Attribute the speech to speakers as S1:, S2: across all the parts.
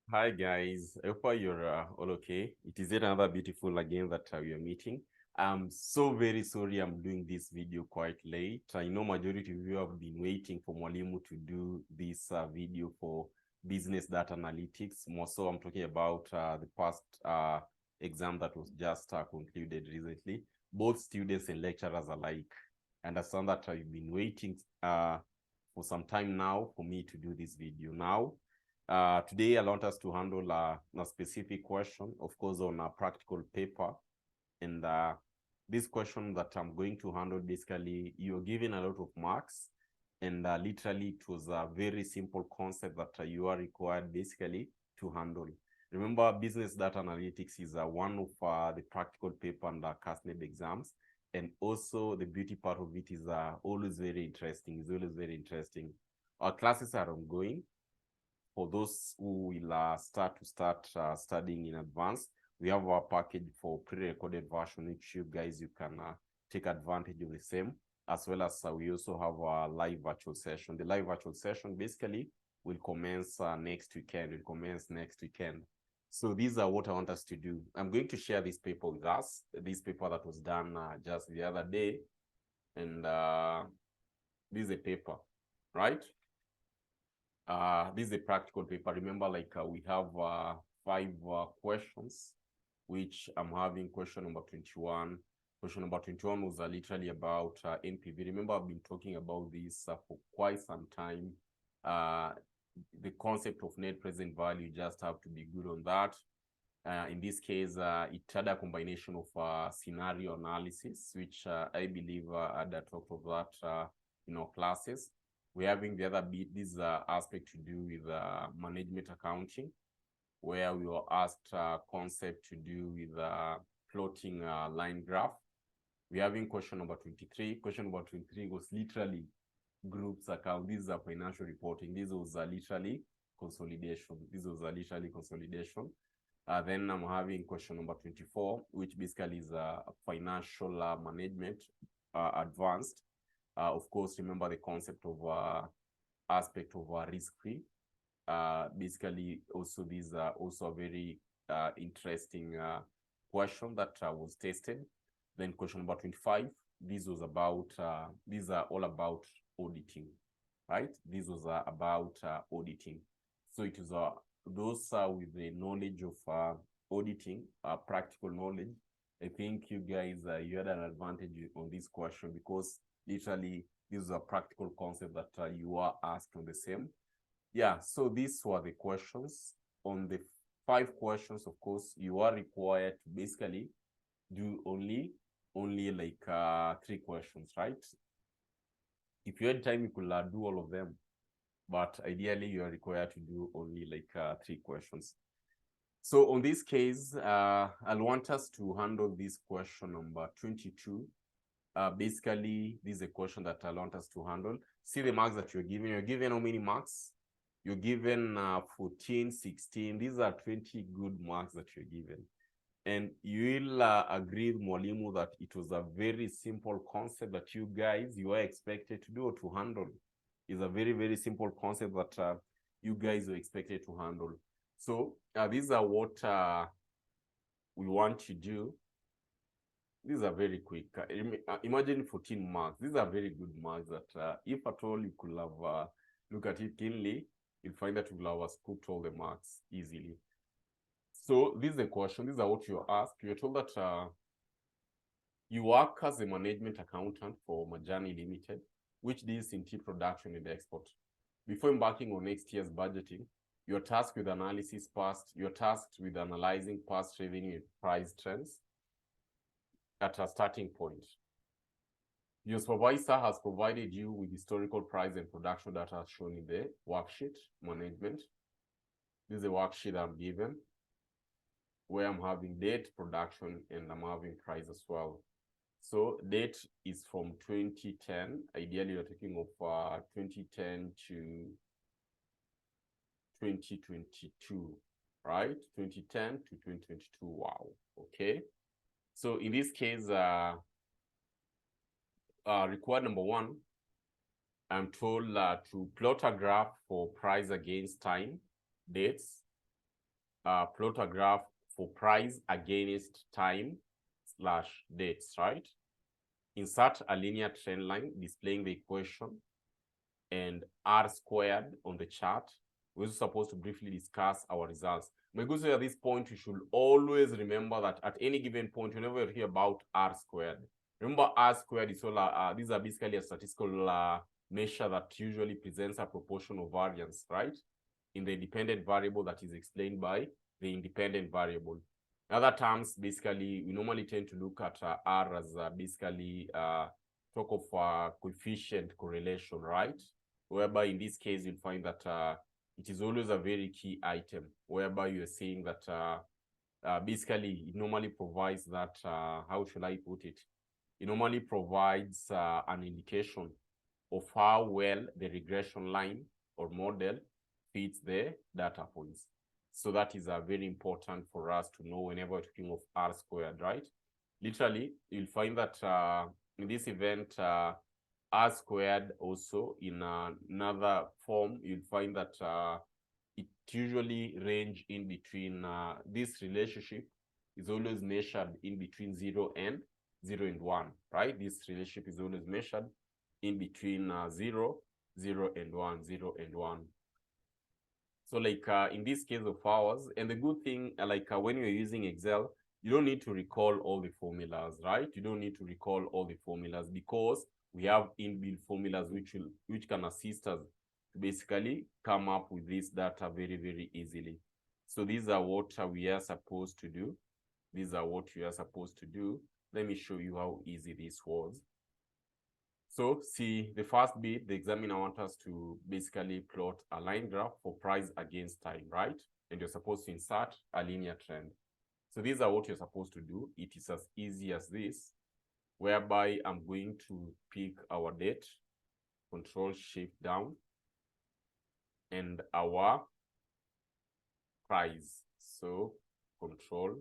S1: Hi guys, I hope you're all okay. It is yet another beautiful again that we are meeting. I'm so very sorry I'm doing this video quite late. I know majority of you have been waiting for Mwalimu to do this video for business data analytics. More so, I'm talking about the past exam that was just concluded recently. Both students and lecturers alike. I understand that I've been waiting for some time now for me to do this video now. Today, I want us to handle a specific question, of course, on a practical paper. And this question that I'm going to handle, basically, you're given a lot of marks. And literally, it was a very simple concept that you are required, basically, to handle. Remember, business data analytics is one of the practical paper and Kasneb exams. And also, the beauty part of it is always very interesting. It's always very interesting. Our classes are ongoing. For those who will start studying in advance, we have our package for pre-recorded version, which you guys you can take advantage of the same, as well as we also have a live virtual session. The live virtual session basically will commence next weekend. Will commence next weekend. So these are what I want us to do. I'm going to share this paper with us. This paper that was done just the other day, and this is a paper, right? This is a practical paper. Remember, like we have 5 questions, which I'm having question number 21. Question number 21 was literally about NPV. Remember, I've been talking about this for quite some time. The concept of net present value, you just have to be good on that. In this case, it had a combination of scenario analysis, which I believe had a talk of that in our classes. We're having the other bit, this aspect to do with management accounting, where we were asked a concept to do with plotting a line graph. We're having question number 23. Question number 23 was literally groups account. This is a financial reporting. This was literally consolidation. This was literally consolidation. Then I'm having question number 24, which basically is a financial management advanced. Of course, remember the concept of aspect of risk-free. Basically, also these are also a very interesting question that was tested. Then question number 25, this was about, these are all about auditing, right? This was about auditing. So it is those with the knowledge of auditing, practical knowledge. I think you guys, you had an advantage on this question because literally this is a practical concept that you are asked on the same. Yeah, so these were the questions. On the 5 questions, of course, you are required to basically do only like 3 questions, right? If you had time, you could do all of them, but ideally you are required to do only like 3 questions. So on this case, I'll want us to handle this question number 22. Basically, this is a question that I want us to handle. See the marks that you're given. You're given how many marks? You're given 14, 16. These are 20 good marks that you're given. And you will agree with Mwalimu that it was a very simple concept that you guys, you are expected to do or to handle. It's a very, very simple concept that you guys are expected to handle. So these are what we want to do. These are very quick. Imagine 14 marks. These are very good marks that if at all you could have look at it keenly, you'll find that you will have scooped all the marks easily. So this is the question. These are what you're asked. You're told that you work as a management accountant for Majani Limited, which deals in tea production and export. Before embarking on next year's budgeting, you're tasked with analyzing past revenue and price trends at a starting point. Your supervisor has provided you with historical price and production data shown in the worksheet management. This is a worksheet I'm given where I'm having date, production, and I'm having price as well. So date is from 2010. Ideally, you're talking of 2010 to 2022, right? 2010 to 2022. Wow. Okay. So in this case, required number 1, I'm told to plot a graph for price against time, dates, plot a graph for price against time / dates, right? Insert a linear trend line displaying the equation and R squared on the chart. We're supposed to briefly discuss our results. My good at this point, you should always remember that at any given point, whenever you hear about R squared, remember R squared is all, these are basically a statistical measure that usually presents a proportional variance, right? In the dependent variable that is explained by the independent variable. In other terms, basically, we normally tend to look at R as basically talk of coefficient correlation, right? Whereby in this case, you'll find that it is always a very key item, whereby you're saying that basically it normally provides that, how should I put it? It normally provides an indication of how well the regression line or model fits the data points. So that is very important for us to know whenever we're talking of R squared, right? Literally, you'll find that in this event, R squared also in another form, you'll find that it usually range in between, this relationship is always measured in between 0 and 1, right? This relationship is always measured in between 0, 0 and 1, 0 and 1. So like in this case of ours, and the good thing, when you're using Excel, you don't need to recall all the formulas, right? You don't need to recall all the formulas because we have inbuilt formulas which can assist us to basically come up with this data very, very easily. So these are what we are supposed to do. These are what we are supposed to do. Let me show you how easy this was. So see, the first bit, the examiner wants us to basically plot a line graph for price against time, right? And you're supposed to insert a linear trend. So these are what you're supposed to do. It is as easy as this, whereby I'm going to pick our date, Control Shift down, and our price. So Control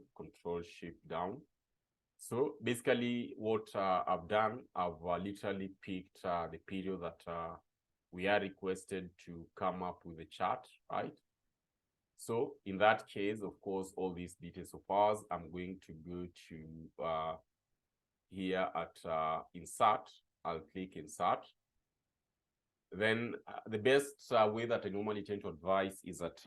S1: Shift down. So basically what I've done, I've literally picked the period that we are requested to come up with a chart, right? So in that case, of course, all these details of ours, I'm going to go to here at Insert. I'll click Insert. Then the best way that I normally tend to advise is that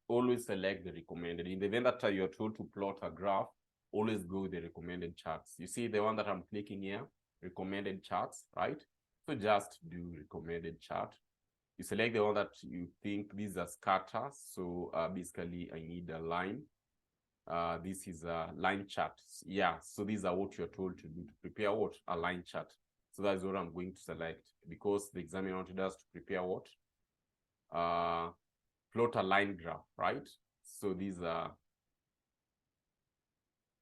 S1: always select the recommended. In the event that you're told to plot a graph, always go with the recommended charts. You see the one that I'm clicking here, recommended charts, right? So just do recommended chart. You select the one that you think these are scatter. So basically I need a line. This is a line chart. Yeah, so these are what you're told to do to prepare what? A line chart. So that's what I'm going to select because the examiner wanted us to prepare what? Plot a line graph, right? So these are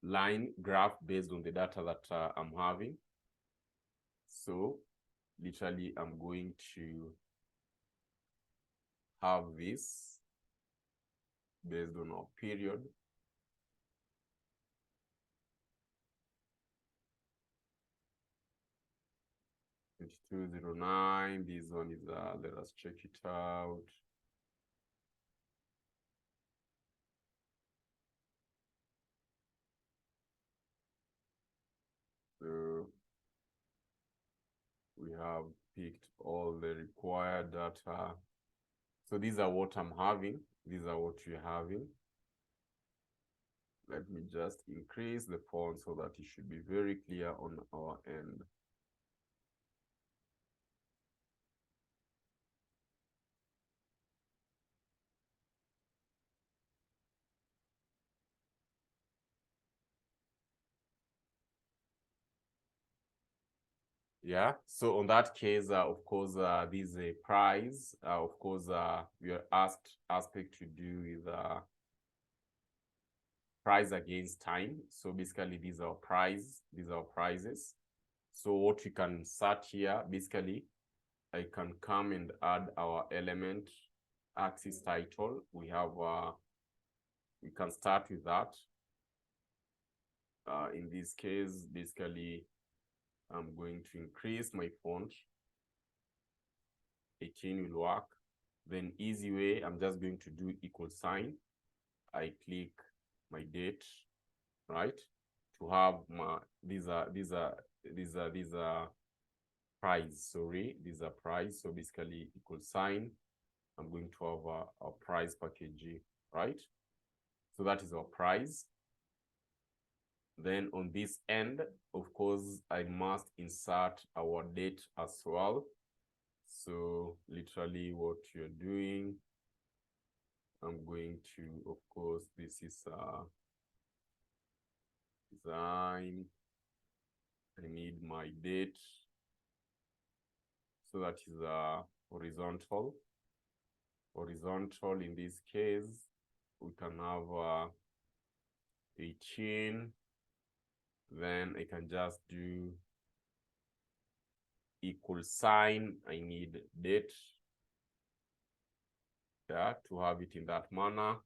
S1: line graph based on the data that I'm having. So literally I'm going to have this based on our period. $22.09. This one is let us check it out. So we have picked all the required data. So these are what I'm having. These are what you're having. Let me just increase the font so that it should be very clear on our end. Yeah, so on that case, of course, this is a price. Of course, we are asked to do with price against time. So basically, these are prices. So what we can start here, basically, I can come and add our element axis title. We have, we can start with that. In this case, basically, I'm going to increase my font. 18 will work. Then easy way, I'm just going to do equal sign. I click my date, right? To have my these are price, sorry, these are price. So basically equal sign, I'm going to have a price per kg, right? So that is our price. Then on this end, of course, I must insert our date as well. So literally what you're doing, I'm going to, of course, this is design. I need my date. So that is horizontal. Horizontal in this case, we can have 18. Then I can just do equal sign. I need date, yeah, to have it in that manner.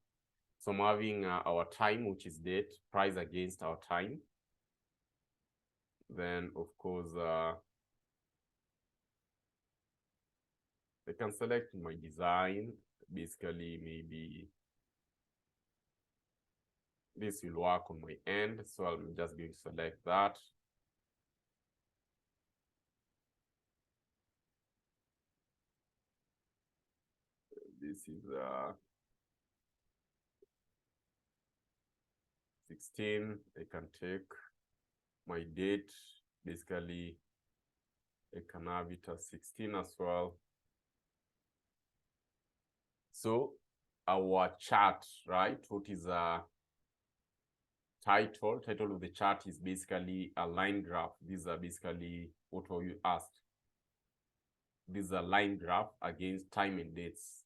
S1: So I'm having our time, which is date, price against our time. Then, of course, I can select my design. Basically, maybe this will work on my end. So I'm just going to select that. This is 16. I can take my date. Basically, I can have it as 16 as well. So our chart, right? What is a title? Title of the chart is basically a line graph. These are basically what were you asked. This is a line graph against time and dates.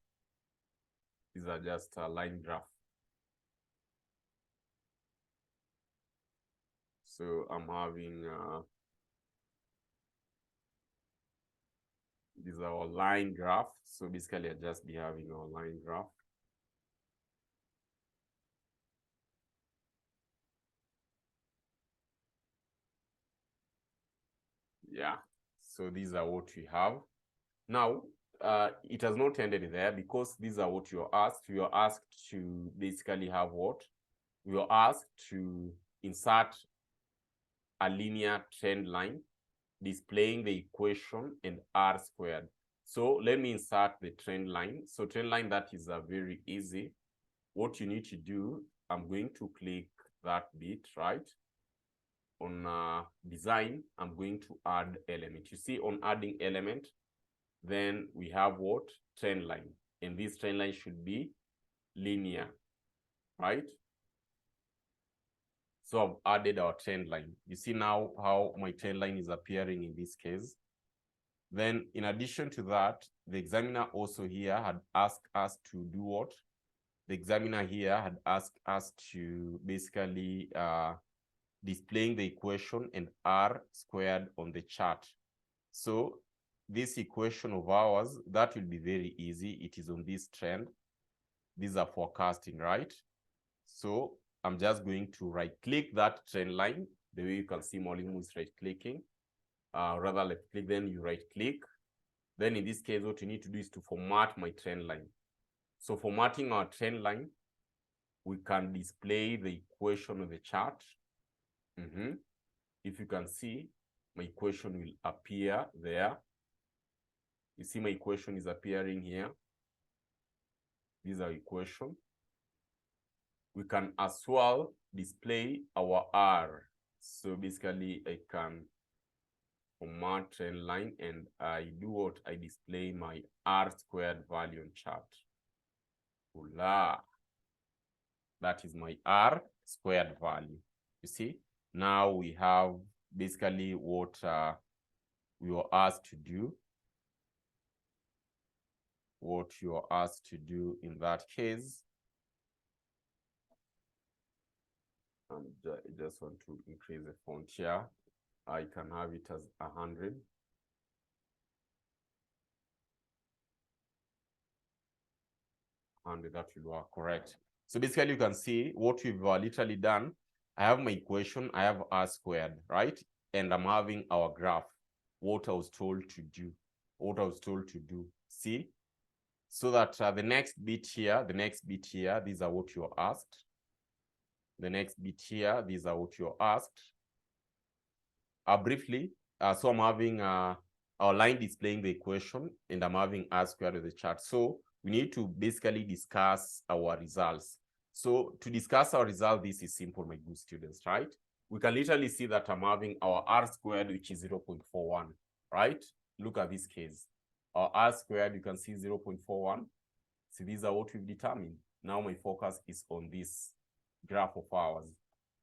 S1: These are just a line graph. So I'm having this is our line graph. So basically I'll just be having our line graph. Yeah, so these are what we have. Now, it has not ended there, because these are what you're asked. You're asked to basically have what? You're asked to insert a linear trend line displaying the equation and r squared. So let me insert the trend line. So trend line, that is very easy. What you need to do, I'm going to click that bit, right? On design, I'm going to add element. You see, on adding element, then we have what? Trend line. And this trend line should be linear, right? So I've added our trend line. You see now how my trend line is appearing in this case. Then in addition to that, the examiner also here had asked us to do what? The examiner here had asked us to basically displaying the equation and r squared on the chart. So this equation of ours, that will be very easy. It is on this trend. These are forecasting, right? So I'm just going to right click that trend line. The way you can see Molino is right clicking, rather left click, then you right click. Then in this case, what you need to do is to format my trend line. So formatting our trend line, we can display the equation of the chart. If you can see, my equation will appear there. You see my equation is appearing here. This is our equation. We can as well display our R. So basically I can format trend line and I do what? I display my R squared value on chart. Voila. That is my R squared value. You see, now we have basically what we were asked to do. What you are asked to do in that case. And I just want to increase the font here. I can have it as 100. And that will work correct. So basically you can see what we've literally done. I have my equation, I have r squared, right? And I'm having our graph, what I was told to do, See? so that the next bit here, these are what you're asked. The next bit here, these are what you're asked. Briefly, so I'm having our line displaying the equation, and I'm having R squared as the chart. So we need to basically discuss our results. So to discuss our result, this is simple, my good students, right? We can literally see that I'm having our R squared, which is 0.41, right? Look at this case. Our R squared, you can see 0.41. So these are what we've determined. Now my focus is on this graph of ours.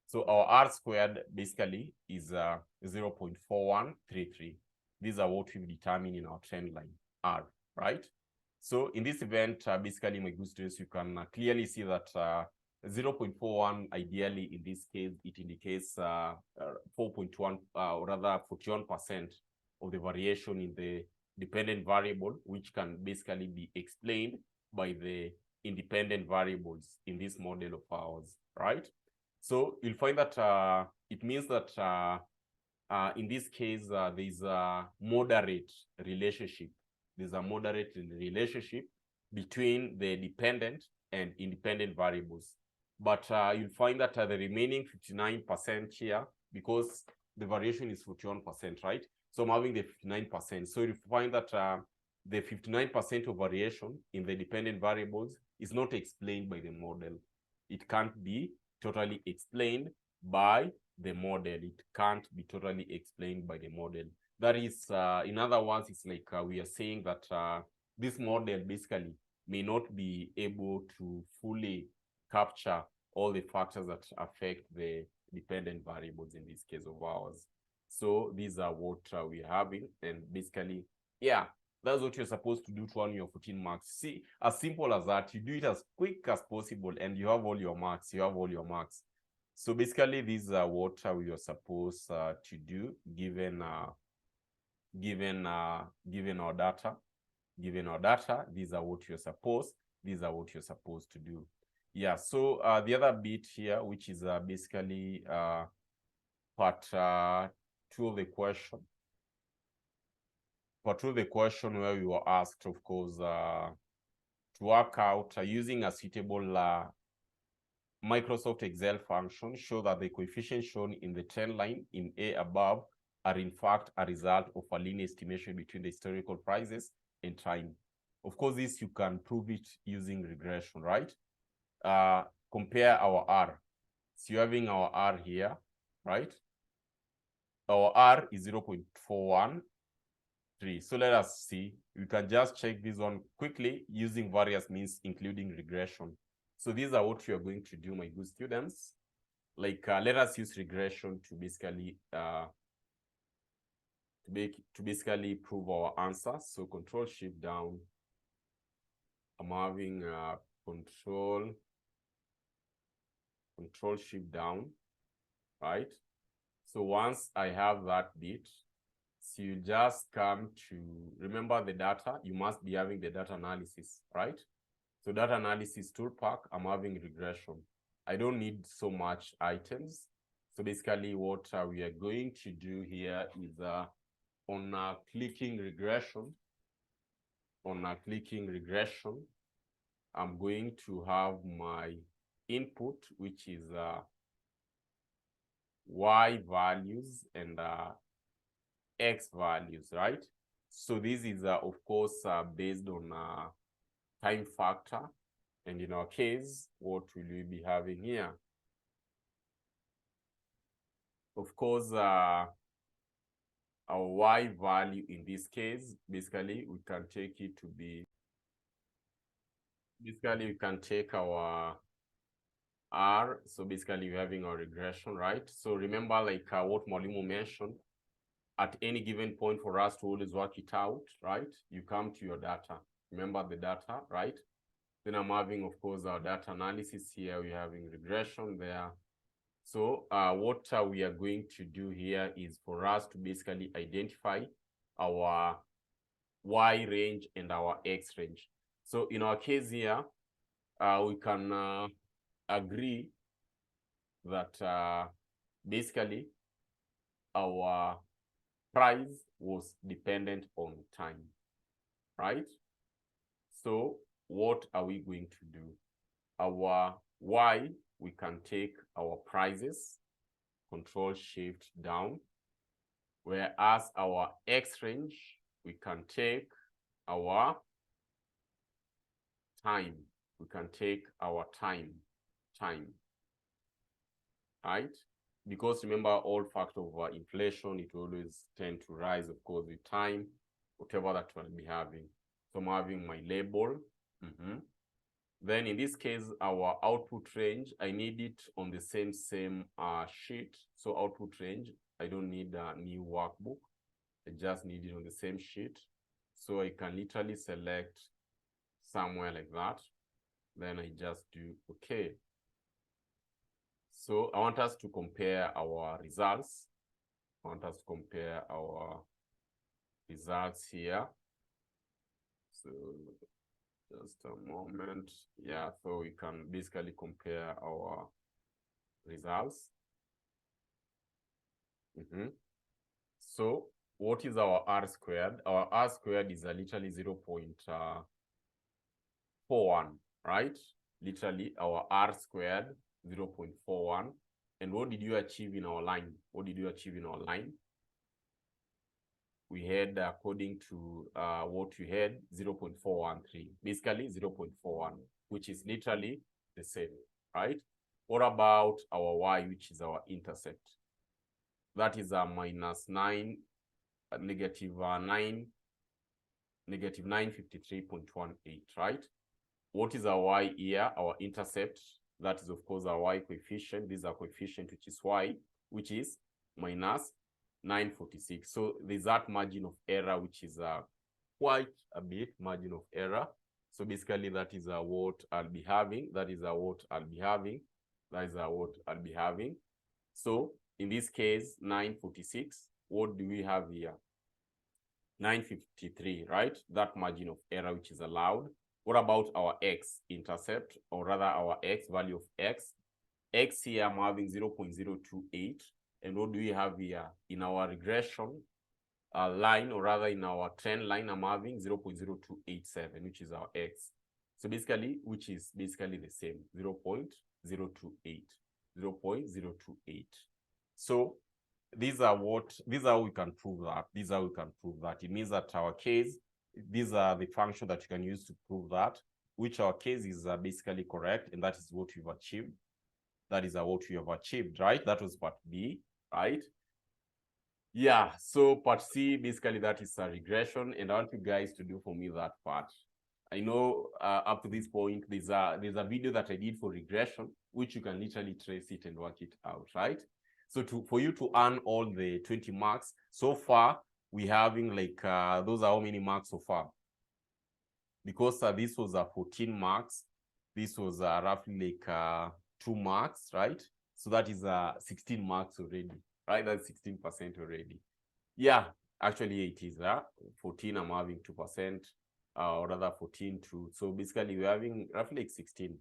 S1: So our R squared basically is 0.4133. These are what we've determined in our trend line, R, right? So in this event, basically, my good students, you can clearly see that 0.41, ideally, in this case, it indicates 4.1, or rather 41% of the variation in the dependent variable, which can basically be explained by the independent variables in this model of ours, right? So you'll find that it means that in this case, there's a moderate relationship. There's a moderate relationship between the dependent and independent variables. But you'll find that the remaining 59% here, because the variation is 41%, right? So I'm having the 59%. So you find that the 59% of variation in the dependent variables is not explained by the model. It can't be totally explained by the model. It can't be totally explained by the model. That is, in other words, it's like we are saying that this model basically may not be able to fully capture all the factors that affect the dependent variables in this case of ours. So these are what we're having, and basically, yeah, that's what you're supposed to do to earn your 14 marks. See, as simple as that, you do it as quick as possible, and you have all your marks. You have all your marks. So basically, these are what we are supposed to do given our data. Given our data, these are what you're supposed to do. Yeah. So the other bit here, which is basically part 2 of the question. Part 2 of the question, where we were asked, of course, to work out using a suitable Microsoft Excel function, show that the coefficients shown in the trend line in A above are in fact a result of a linear estimation between the historical prices and time. Of course, this you can prove it using regression, right? Compare our R. So you're having our R here, right? Our R is 0.413. So let us see. We can just check this one quickly using various means, including regression. So these are what you are going to do, my good students. Like, let us use regression to basically prove our answer. So Control Shift down. I'm having Control Shift down, right? So once I have that bit, so you just come to remember the data. You must be having the data analysis, right? So data analysis toolpack, I'm having regression. I don't need so much items. So basically what we are going to do here is on clicking regression, I'm going to have my input, which is Y values and X values, right? So this is, of course, based on time factor. And in our case, what will we be having here? Of course, our Y value in this case, basically, we can take it to be, basically, we can take our R. So basically, we're having our regression, right? So remember, like what Mwalimu mentioned, at any given point for us to always work it out, right? You come to your data. Remember the data, right? Then I'm having, of course, our data analysis here. We're having regression there. So what we are going to do here is for us to basically identify our Y range and our X range. So in our case here, we can agree that basically our price was dependent on time, right? So what are we going to do? Our Y, we can take our prices, Control Shift down, whereas our X range, we can take our time. We can take our time, right? Because remember, all factor of inflation, it always tend to rise, of course, with time, whatever that we'll be having. So I'm having my label. Then in this case, our output range, I need it on the same sheet. So output range, I don't need a new workbook. I just need it on the same sheet. So I can literally select somewhere like that. Then I just do okay. So I want us to compare our results. I want us to compare our results here. So just a moment. Yeah, so we can basically compare our results. So what is our R squared? Our R squared is literally 0.41, right? Literally our R squared 0.41. And what did you achieve in our line? What did you achieve in our line? We had, according to what you had, 0.413, basically 0.41, which is literally the same, right? What about our Y, which is our intercept? That is a -9, -9, -953.18, right? What is our Y here? Our intercept, that is, of course, our Y coefficient. This is our coefficient, which is Y, which is -946. So there's that margin of error, which is quite a bit margin of error. So basically, that is what I'll be having. That is what I'll be having. That is what I'll be having. So in this case, 946, what do we have here? 953, right? That margin of error which is allowed. What about our X intercept, or rather our X value of X? X here, I'm having 0.028. And what do we have here? In our regression line, or rather in our trend line, I'm having 0.0287, which is our X. So basically, which is basically the same, 0.028, 0.028. So these are how we can prove that. These are how we can prove that. It means that our case, these are the function that you can use to prove that, which our case is basically correct, and that is what we've achieved. That is what we have achieved, right? That was part B, right? Yeah, so part C, basically that is a regression, and I want you guys to do for me that part. I know up to this point, there's a video that I did for regression, which you can literally trace it and work it out, right? So for you to earn all the 20 marks, so far, we're having like, those are how many marks so far? Because this was 14 marks, this was roughly like 2 marks, right? So that is 16 marks already, right? That's 16% already. Yeah, actually it is 14, I'm having 2%, or rather 14 to, so basically we're having roughly like 16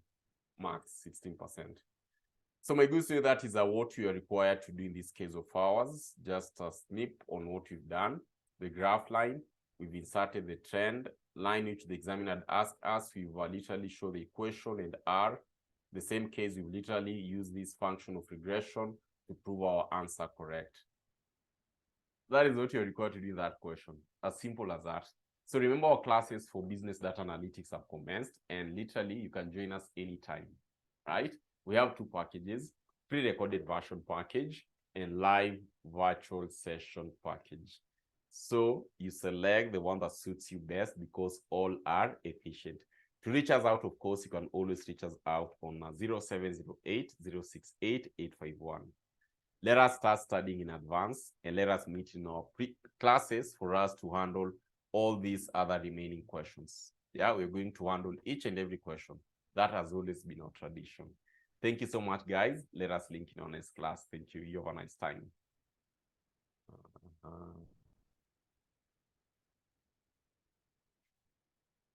S1: marks, 16%. So my good student, that is what you are required to do in this case of ours. Just a snip on what we've done. The graph line, we've inserted the trend line which the examiner had asked us. We've literally show the equation and R. The same case, we've literally used this function of regression to prove our answer correct. That is what you're required to do in that question. As simple as that. So remember, our classes for business data analytics have commenced, and literally you can join us anytime, right? We have 2 packages, pre-recorded version package and live virtual session package. So you select the one that suits you best, because all are efficient. To reach us out, of course, you can always reach us out on 0708 068 851. Let us start studying in advance, and let us meet in our classes for us to handle all these other remaining questions. Yeah, we're going to handle each and every question. That has always been our tradition. Thank you so much, guys. Let us link in our next class. Thank you. You have a nice time.